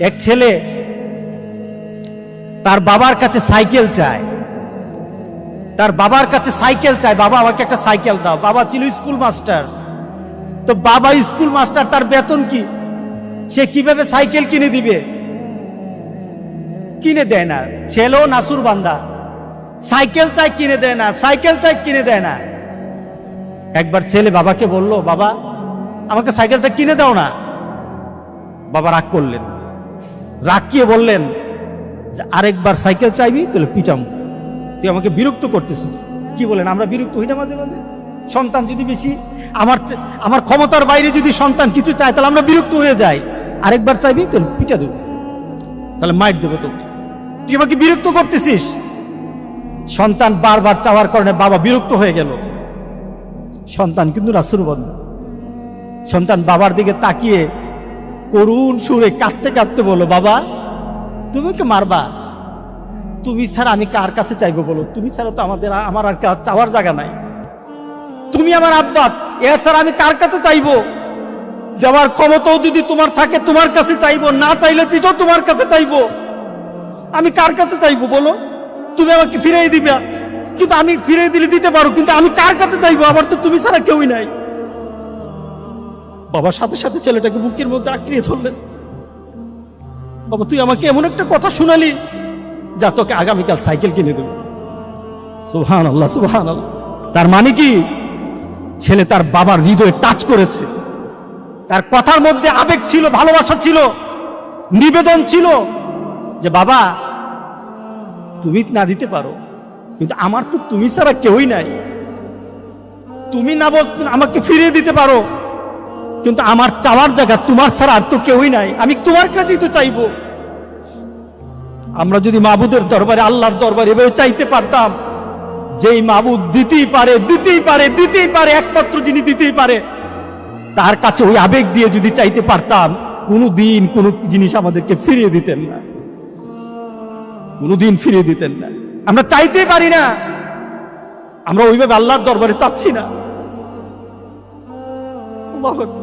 এক ছেলে তার বাবার কাছে সাইকেল চায়, তার বাবার কাছে সাইকেল চায়, বাবা আমাকে একটা সাইকেল দাও। বাবা ছিল স্কুল মাস্টার, তো বাবা স্কুল মাস্টার, তার বেতন কি, সে কিভাবে সাইকেল কিনে দিবে? কিনে দেয় না। ছেলেও নাসুর বান্দা, সাইকেল চাই কিনে দেয় না, সাইকেল চাই কিনে দেয় না। একবার ছেলে বাবাকে বলল, বাবা আমাকে সাইকেলটা কিনে দাও না। বাবা রাগ করলেন, রাগ কিয়ে বললেন যে আরেকবার সাইকেল চাইবি তাহলে পিটাম, তুই আমাকে বিরক্ত করতেছিস। কি বলেন, আমরা বিরক্ত হই না মাঝে মাঝে? সন্তান যদি বেশি আমার ক্ষমতার বাইরে যদি সন্তান কিছু চায় তাহলে আমরা বিরক্ত হয়ে যাই। আরেকবার চাইবি তাহলে পিটা দেবো, তাহলে মাইর দেবো তোকে, তুই আমাকে বিরক্ত করতেছিস। সন্তান বারবার চাওয়ার কারণে বাবা বিরক্ত হয়ে গেল। সন্তান কিন্তু রাসূল বান্দা। সন্তান বাবার দিকে তাকিয়ে করুণ সুরে কাঁদতে কাঁদতে বলল, বাবা তুমি কি মারবা? তুমি ছাড়া আমি কার কাছে চাইবো বলো? তুমি ছাড়া তো আমার আর চাওয়ার জায়গা নাই। তুমি আমার আব্বা, এছাড়া আমি কার কাছে চাইবো? দেওয়ার ক্ষমতাও যদি তোমার থাকে তোমার কাছে চাইবো, না চাইলে যেটাও তোমার কাছে চাইবো। আমি কার কাছে চাইবো বলো? তুমি আমাকে ফিরিয়ে দিবে, কিন্তু আমি ফিরিয়ে দিলে দিতে পারো, কিন্তু আমি কার কাছে চাইবো? আমার তো তুমি ছাড়া কেউই নাই। বাবার সাথে সাথে ছেলেটাকে বুকের মধ্যে আঁকড়িয়ে ধরলেন। বাবা তুই আমাকে এমন একটা কথা শুনালি, যা তোকে আগামীকাল সাইকেল কিনে দেবো। সুবহানাল্লাহ, সুবহানাল্লাহ। তার মানে কি, ছেলে তার বাবার হৃদয়ে টাচ করেছে। তার কথার মধ্যে আবেগ ছিল, ভালোবাসা ছিল, নিবেদন ছিল যে বাবা তুমি না দিতে পারো, কিন্তু আমার তো তুমি ছাড়া কেউই নাই। তুমি না বল আমাকে ফিরিয়ে দিতে পারো, কিন্তু আমার চাওয়ার জায়গা তোমার ছাড়া আর তো কেউই নাই, আমি তোমার কাছেই তো চাইবো। আমরা যদি মাবুদের দরবারে, আল্লাহর দরবারে এভাবে চাইতে পারতাম, যেই মাবুদ দিতেই পারে, দিতেই পারে, দিতেই পারে, একমাত্র যিনি দিতেই পারে, তার কাছে ওই আবেগ দিয়ে যদি চাইতে পারতাম, কোনোদিন কোনো জিনিস আমাদেরকে ফিরিয়ে দিতেন না, কোনোদিন ফিরিয়ে দিতেন না। আমরা চাইতেই পারি না, আমরা ওইভাবে আল্লাহর দরবারে চাচ্ছি না। আল্লাহু আকবার।